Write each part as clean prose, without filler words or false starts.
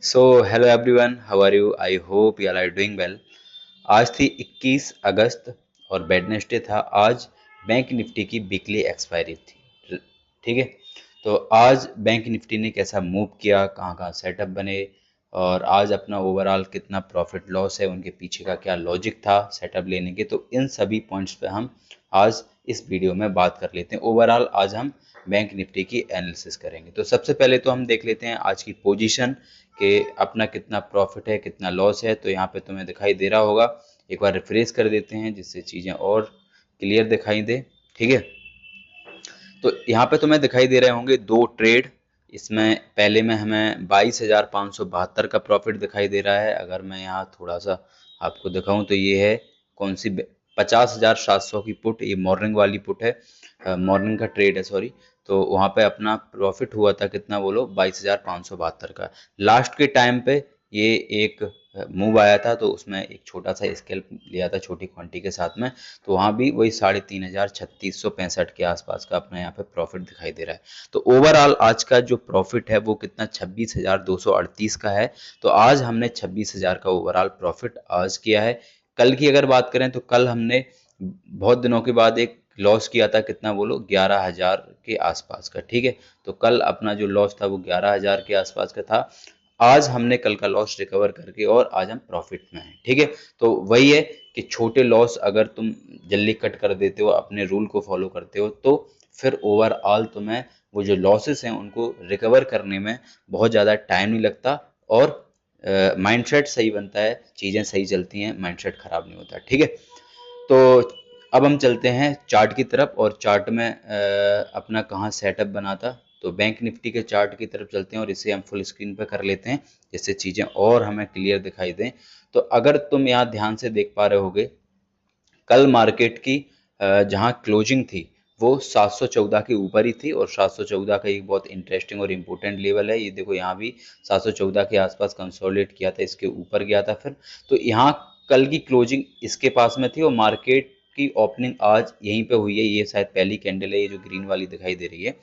So hello everyone, how are you? I hope you are doing well. आज थी 21 अगस्त और वेडनेसडे था। आज बैंक निफ्टी की वीकली एक्सपायरी थी। ठीक है, तो आज बैंक निफ्टी ने कैसा मूव किया, कहाँ कहाँ सेटअप बने और आज अपना ओवरऑल कितना प्रॉफिट लॉस है, उनके पीछे का क्या लॉजिक था सेटअप लेने के, तो इन सभी पॉइंट्स पे हम आज इस वीडियो में बात कर लेते हैं। ओवरऑल आज हम बैंक निफ्टी की एनालिसिस करेंगे। तो सबसे पहले तो हम देख लेते हैं आज की पोजीशन कि अपना कितना प्रॉफिट है, कितना लॉस है। तो यहाँ पे तुम्हें दिखाई दे रहा होगा, एक बार रिफ्रेश कर देते हैं जिससे चीज़ें और क्लियर दिखाई दे। ठीक है, तो यहाँ पे तुम्हें दिखाई दे रहे होंगे दो ट्रेड। इसमें पहले में हमें 22,572 का प्रॉफिट दिखाई दे रहा है। अगर मैं यहाँ थोड़ा सा आपको दिखाऊं तो ये है कौन सी 50,700 की पुट, ये मॉर्निंग वाली पुट है, मॉर्निंग का ट्रेड है, सॉरी। तो वहाँ पे अपना प्रॉफिट हुआ था कितना बोलो, 22,572 का। लास्ट के टाइम पे ये एक मूव आया था, तो उसमें एक छोटा सा स्केल लिया था छोटी क्वांटिटी के साथ में, तो वहाँ भी वही 3,536 के आसपास का अपना यहाँ पे प्रॉफिट दिखाई दे रहा है। तो ओवरऑल आज का जो प्रॉफिट है वो कितना, 26,238 का है। तो आज हमने 26,000 का ओवरऑल प्रॉफिट आज किया है। कल की अगर बात करें तो कल हमने बहुत दिनों के बाद एक लॉस किया था, कितना बोलो, 11,000 के आसपास का। ठीक है, तो कल अपना जो लॉस था वो 11,000 के आसपास का था। आज हमने कल का लॉस रिकवर करके और आज हम प्रॉफिट में हैं। ठीक है, तो वही है कि छोटे लॉस अगर तुम जल्दी कट कर देते हो, अपने रूल को फॉलो करते हो, तो फिर ओवरऑल तुम्हें वो जो लॉसेस हैं उनको रिकवर करने में बहुत ज़्यादा टाइम नहीं लगता और माइंडसेट सही बनता है, चीज़ें सही चलती हैं, माइंडसेट खराब नहीं होता। ठीक है, तो अब हम चलते हैं चार्ट की तरफ और चार्ट में अपना कहाँ सेटअप बना था। तो बैंक निफ्टी के चार्ट की तरफ चलते हैं और इसे हम फुल स्क्रीन पे कर लेते हैं जिससे चीज़ें और हमें क्लियर दिखाई दें। तो अगर तुम यहाँ ध्यान से देख पा रहे होगे, कल मार्केट की जहाँ क्लोजिंग थी वो 714 के ऊपर ही थी और 714 का एक बहुत इंटरेस्टिंग और इम्पोर्टेंट लेवल है। ये देखो यहाँ भी 714 के आसपास कंसोलिडेट किया था, इसके ऊपर गया था फिर। तो यहाँ कल की क्लोजिंग इसके पास में थी और मार्केट की ओपनिंग आज यहीं पे हुई है। ये शायद पहली कैंडल है, ये जो ग्रीन वाली दिखाई दे रही है।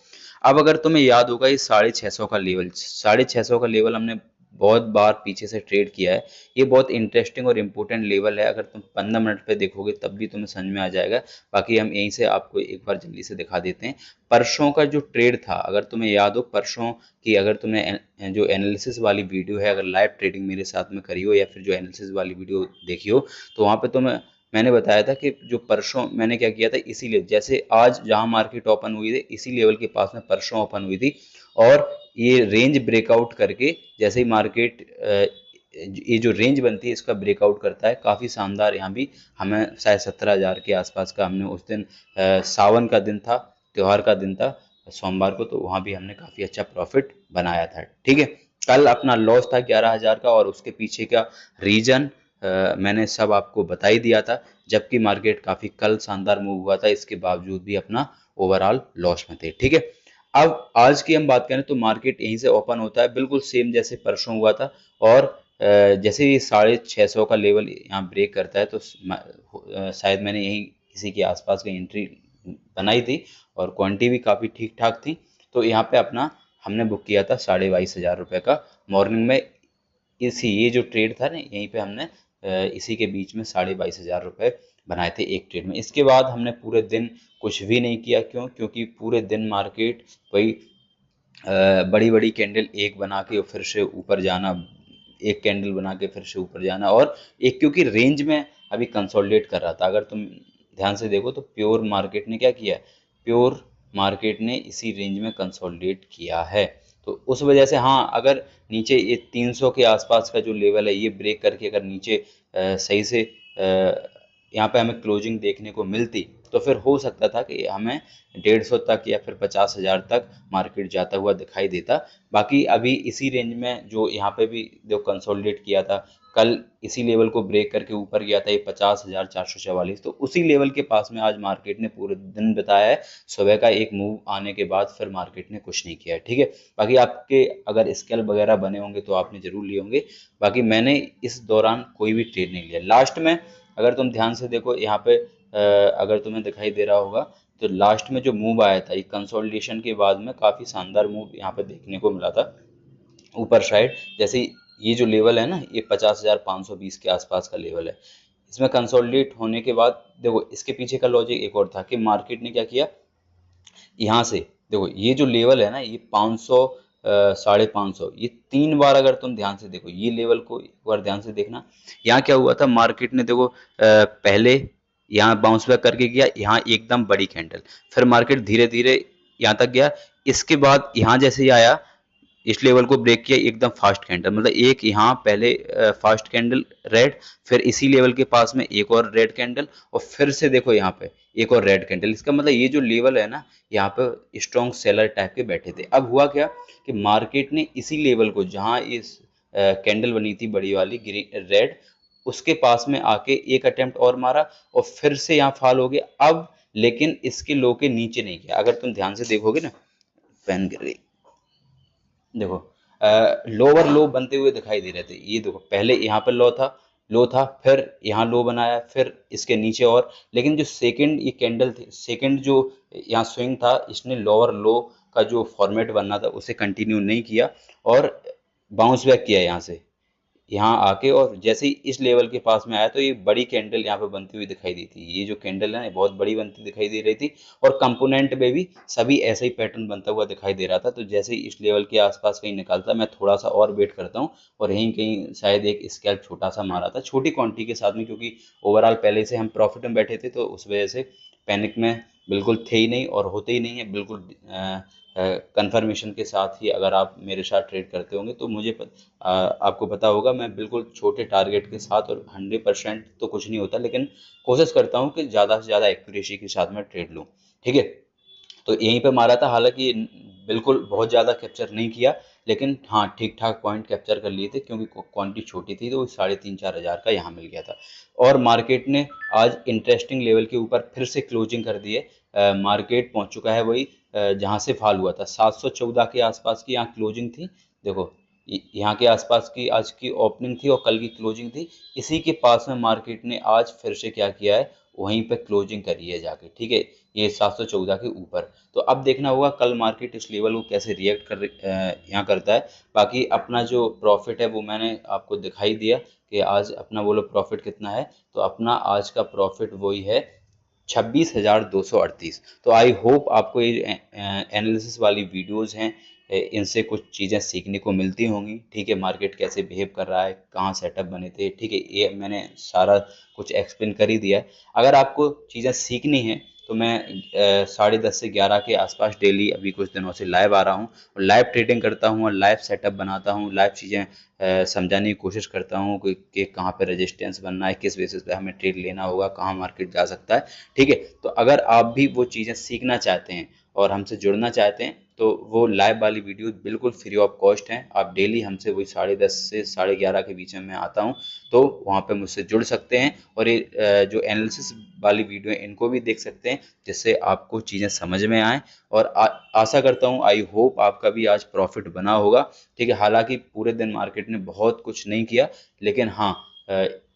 अब अगर तुम्हें याद होगा, ये 650 का लेवल, 650 का लेवल हमने बहुत बार पीछे से ट्रेड किया है। ये बहुत इंटरेस्टिंग और इम्पोर्टेंट लेवल है, अगर तुम 15 मिनट पे देखोगे तब भी तुम्हें समझ में आ जाएगा। बाकी हम यहीं से आपको एक बार जल्दी से दिखा देते हैं। परसों का जो ट्रेड था, अगर तुम्हें याद हो परसों की, अगर तुमने जो एनालिसिस वाली वीडियो है, अगर लाइव ट्रेडिंग मेरे साथ में करी हो या फिर जो एनालिसिस वाली वीडियो देखी हो, तो वहाँ पे तुम्हें मैंने बताया था कि जो परसों मैंने क्या किया था, इसीलिए जैसे आज जहाँ मार्केट ओपन हुई थी इसी लेवल के पास में परसों ओपन हुई थी और ये रेंज ब्रेकआउट करके जैसे ही मार्केट ये जो रेंज बनती है इसका ब्रेकआउट करता है, काफ़ी शानदार। यहाँ भी हमें शायद 17,000 के आसपास का हमने उस दिन, सावन का दिन था, त्योहार का दिन था सोमवार को, तो वहाँ भी हमने काफ़ी अच्छा प्रॉफिट बनाया था। ठीक है, कल अपना लॉस था 11,000 का और उसके पीछे का रीजन मैंने सब आपको बता ही दिया था। जबकि मार्केट काफ़ी कल शानदार मूव हुआ था, इसके बावजूद भी अपना ओवरऑल लॉस में थे। ठीक है, अब आज की हम बात करें तो मार्केट यहीं से ओपन होता है बिल्कुल सेम जैसे परसों हुआ था और जैसे ही 650 का लेवल यहाँ ब्रेक करता है तो शायद मैंने यही इसी के आसपास की एंट्री बनाई थी और क्वांटिटी भी काफ़ी ठीक ठाक थी। तो यहाँ पे अपना हमने बुक किया था 22,500 रुपये का मॉर्निंग में। इसी ये जो ट्रेड था ना, यहीं पे हमने इसी के बीच में 22,500 रुपये बनाए थे एक ट्रेड में। इसके बाद हमने पूरे दिन कुछ भी नहीं किया। क्यों? क्योंकि पूरे दिन मार्केट वही बड़ी बड़ी कैंडल एक बना के फिर से ऊपर जाना, एक कैंडल बना के फिर से ऊपर जाना, और एक क्योंकि रेंज में अभी कंसोलिडेट कर रहा था। अगर तुम ध्यान से देखो तो प्योर मार्केट ने क्या किया है, प्योर मार्केट ने इसी रेंज में कंसोलिडेट किया है। तो उस वजह से हाँ, अगर नीचे ये 300 के आसपास का जो लेवल है ये ब्रेक करके अगर नीचे सही से यहाँ पे हमें क्लोजिंग देखने को मिलती तो फिर हो सकता था कि हमें 150 तक या फिर 50,000 तक मार्केट जाता हुआ दिखाई देता। बाकी अभी इसी रेंज में जो यहाँ पे भी जो कंसोलिडेट किया था, कल इसी लेवल को ब्रेक करके ऊपर गया था ये 50,444, तो उसी लेवल के पास में आज मार्केट ने पूरे दिन बताया है। सुबह का एक मूव आने के बाद फिर मार्केट ने कुछ नहीं किया है। ठीक है, बाकी आपके अगर स्केल वगैरह बने होंगे तो आपने जरूर लिए होंगे। बाकी मैंने इस दौरान कोई भी ट्रेड नहीं लिया। लास्ट में अगर तुम ध्यान से देखो यहाँ पे अगर तुम्हें दिखाई दे रहा होगा तो लास्ट में जो मूव आया था ये कंसोलिडेशन के बाद में काफ़ी शानदार मूव यहाँ पे देखने को मिला था ऊपर साइड। जैसे ये जो लेवल है ना, ये 50,520 के आसपास का लेवल है। इसमें कंसोलिडेट होने के बाद देखो इसके पीछे का लॉजिक एक और था कि मार्केट ने क्या किया, यहाँ से देखो ये जो लेवल है ना, ये 500 550, ये 3 बार अगर तुम ध्यान से देखो, ये लेवल को एक बार ध्यान से देखना। यहाँ क्या हुआ था, मार्केट ने देखो पहले यहाँ बाउंस बैक करके गया, यहाँ एकदम बड़ी कैंडल, फिर मार्केट धीरे धीरे यहाँ तक गया, इसके बाद यहाँ जैसे ही आया इस लेवल को ब्रेक किया, एकदम फास्ट कैंडल, मतलब एक यहाँ पहले फास्ट कैंडल रेड, फिर इसी लेवल के पास में एक और रेड कैंडल, और फिर से देखो यहाँ पे एक और रेड कैंडल। इसका मतलब ये जो लेवल है ना, यहाँ पे स्ट्रॉन्ग सेलर टाइप के बैठे थे। अब हुआ क्या कि मार्केट ने इसी लेवल को, जहाँ इस कैंडल बनी थी बड़ी वाली ग्रीन रेड, उसके पास में आके एक अटेम्प्ट और मारा और फिर से यहाँ फॉल हो गया। अब लेकिन इसके लो के नीचे नहीं गया, अगर तुम ध्यान से देखोगे ना, पेन गिर गई, देखो लोअर लो बनते हुए दिखाई दे रहे थे। ये देखो पहले यहाँ पर लो था, फिर यहाँ लो बनाया, फिर इसके नीचे, और लेकिन जो सेकंड ये कैंडल थी, सेकंड जो यहाँ स्विंग था, इसने लोअर लो का जो फॉर्मेट बनना था उसे कंटिन्यू नहीं किया और बाउंस बैक किया यहाँ से, यहाँ आके, और जैसे ही इस लेवल के पास में आया तो ये बड़ी कैंडल यहाँ पे बनती हुई दिखाई दी थी। ये जो कैंडल है ना, बहुत बड़ी बनती दिखाई दे रही थी, और कंपोनेंट में भी सभी ऐसा ही पैटर्न बनता हुआ दिखाई दे रहा था। तो जैसे ही इस लेवल के आसपास कहीं निकलता, मैं थोड़ा सा और वेट करता हूँ, और यहीं कहीं शायद एक स्कैल्प छोटा सा मारा था, छोटी क्वांटिटी के साथ में, क्योंकि ओवरऑल पहले से हम प्रॉफिट में बैठे थे, तो उस वजह से पैनिक में बिल्कुल थे ही नहीं और होते ही नहीं है। बिल्कुल कंफर्मेशन के साथ ही अगर आप मेरे साथ ट्रेड करते होंगे तो आपको पता होगा, मैं बिल्कुल छोटे टारगेट के साथ, और 100% तो कुछ नहीं होता, लेकिन कोशिश करता हूँ कि ज़्यादा से ज़्यादा एक्यूरेसी के साथ में ट्रेड लूँ। ठीक है, तो यहीं पे मारा था, हालांकि बिल्कुल बहुत ज़्यादा कैप्चर नहीं किया, लेकिन हाँ ठीक ठाक पॉइंट कैप्चर कर लिए थे, क्योंकि क्वांटिटी छोटी थी, तो 3,500-4,000 का यहाँ मिल गया था। और मार्केट ने आज इंटरेस्टिंग लेवल के ऊपर फिर से क्लोजिंग कर दी है। मार्केट पहुंच चुका है वही जहाँ से फॉल हुआ था, 714 के आसपास की यहाँ क्लोजिंग थी। देखो यहाँ के आसपास की आज की ओपनिंग थी और कल की क्लोजिंग थी, इसी के पास में मार्केट ने आज फिर से क्या किया है, वहीं पे क्लोजिंग करी है जाके। ठीक है, ये 714 के ऊपर। तो अब देखना होगा कल मार्केट इस लेवल को कैसे रिएक्ट यहाँ करता है। बाकी अपना जो प्रॉफिट है वो मैंने आपको दिखाई दिया कि आज अपना बोलो प्रॉफिट कितना है, तो अपना आज का प्रॉफिट वही है 26,238। तो आई होप आपको ये एनालिसिस वाली वीडियोस हैं, इनसे कुछ चीज़ें सीखने को मिलती होंगी। ठीक है, मार्केट कैसे बिहेव कर रहा है, कहाँ सेटअप बने थे। ठीक है, ये मैंने सारा कुछ एक्सप्लेन कर ही दिया है। अगर आपको चीज़ें सीखनी है तो मैं 10:30 से 11 के आसपास डेली अभी कुछ दिनों से लाइव आ रहा हूँ, और लाइव ट्रेडिंग करता हूँ, और लाइव सेटअप बनाता हूँ, लाइव चीज़ें समझाने की कोशिश करता हूँ कि कहाँ पे रेजिस्टेंस बनना है, किस बेसिस पे हमें ट्रेड लेना होगा, कहाँ मार्केट जा सकता है। ठीक है, तो अगर आप भी वो चीज़ें सीखना चाहते हैं और हमसे जुड़ना चाहते हैं, तो वो लाइव वाली वीडियो बिल्कुल फ्री ऑफ कॉस्ट हैं। आप डेली हमसे वही 10:30 से 11:30 के बीच में मैं आता हूँ, तो वहाँ पे मुझसे जुड़ सकते हैं, और ये जो एनालिसिस वाली वीडियो है इनको भी देख सकते हैं, जिससे आपको चीज़ें समझ में आएँ। और आशा करता हूँ, आई होप आपका भी आज प्रॉफिट बना होगा। ठीक है, हालांकि पूरे दिन मार्केट ने बहुत कुछ नहीं किया, लेकिन हाँ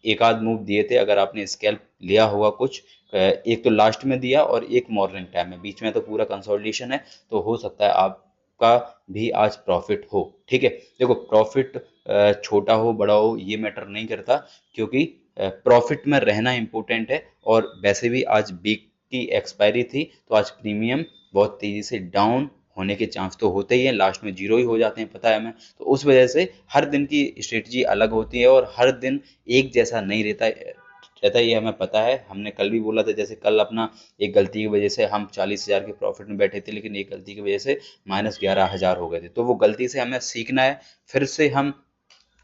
एक आध मूव दिए थे। अगर आपने स्कैल्प लिया होगा कुछ, एक तो लास्ट में दिया और एक मॉर्निंग टाइम में, बीच में तो पूरा कंसोलिडेशन है, तो हो सकता है आपका भी आज प्रॉफिट हो। ठीक है, देखो प्रॉफिट छोटा हो बड़ा हो ये मैटर नहीं करता, क्योंकि प्रॉफिट में रहना इम्पोर्टेंट है। और वैसे भी आज वीक की एक्सपायरी थी, तो आज प्रीमियम बहुत तेजी से डाउन होने के चांस तो होते ही हैं, लास्ट में जीरो ही हो जाते हैं, पता है हमें। तो उस वजह से हर दिन की स्ट्रेटजी अलग होती है, और हर दिन एक जैसा नहीं रहता, ये हमें पता है। हमने कल भी बोला था, जैसे कल अपना एक गलती की वजह से हम 40,000 के प्रॉफिट में बैठे थे, लेकिन एक गलती की वजह से -11,000 हो गए थे। तो वो गलती से हमें सीखना है, फिर से हम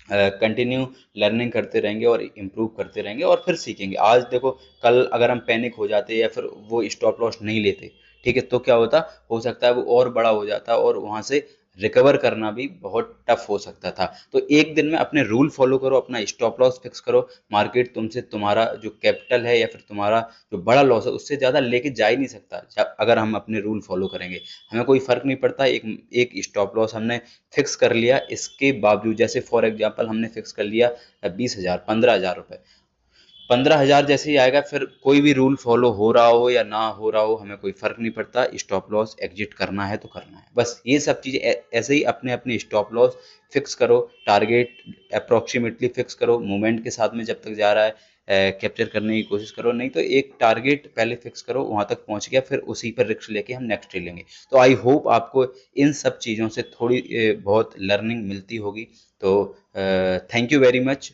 कंटिन्यू लर्निंग करते रहेंगे और इम्प्रूव करते रहेंगे, और फिर सीखेंगे। आज देखो, कल अगर हम पैनिक हो जाते या फिर वो स्टॉप लॉस नहीं लेते, ठीक है, तो क्या होता, हो सकता है वो और बड़ा हो जाता, और वहां से रिकवर करना भी बहुत टफ हो सकता था। तो एक दिन में अपने रूल फॉलो करो, अपना स्टॉप लॉस फिक्स करो। मार्केट तुमसे तुम्हारा जो कैपिटल है या फिर तुम्हारा जो बड़ा लॉस है उससे ज़्यादा लेके जा ही नहीं सकता, अगर हम अपने रूल फॉलो करेंगे। हमें कोई फर्क नहीं पड़ता, एक स्टॉप लॉस हमने फिक्स कर लिया, इसके बावजूद, जैसे फॉर एग्जांपल हमने फिक्स कर लिया 20,000 15,000 रुपए, 15,000 जैसे ही आएगा, फिर कोई भी रूल फॉलो हो रहा हो या ना हो रहा हो, हमें कोई फर्क नहीं पड़ता। स्टॉप लॉस एग्जिट करना है तो करना है, बस ये सब चीज़ें ऐसे ही अपने अपने स्टॉप लॉस फिक्स करो, टारगेट अप्रोक्सीमेटली फिक्स करो, मूवमेंट के साथ में जब तक जा रहा है कैप्चर करने की कोशिश करो। नहीं तो एक टारगेट पहले फिक्स करो, वहां तक पहुंच गया, फिर उसी पर रिस्क लेके हम नेक्स्ट डे लेंगे। तो आई होप आपको इन सब चीज़ों से थोड़ी बहुत लर्निंग मिलती होगी। तो थैंक यू वेरी मच।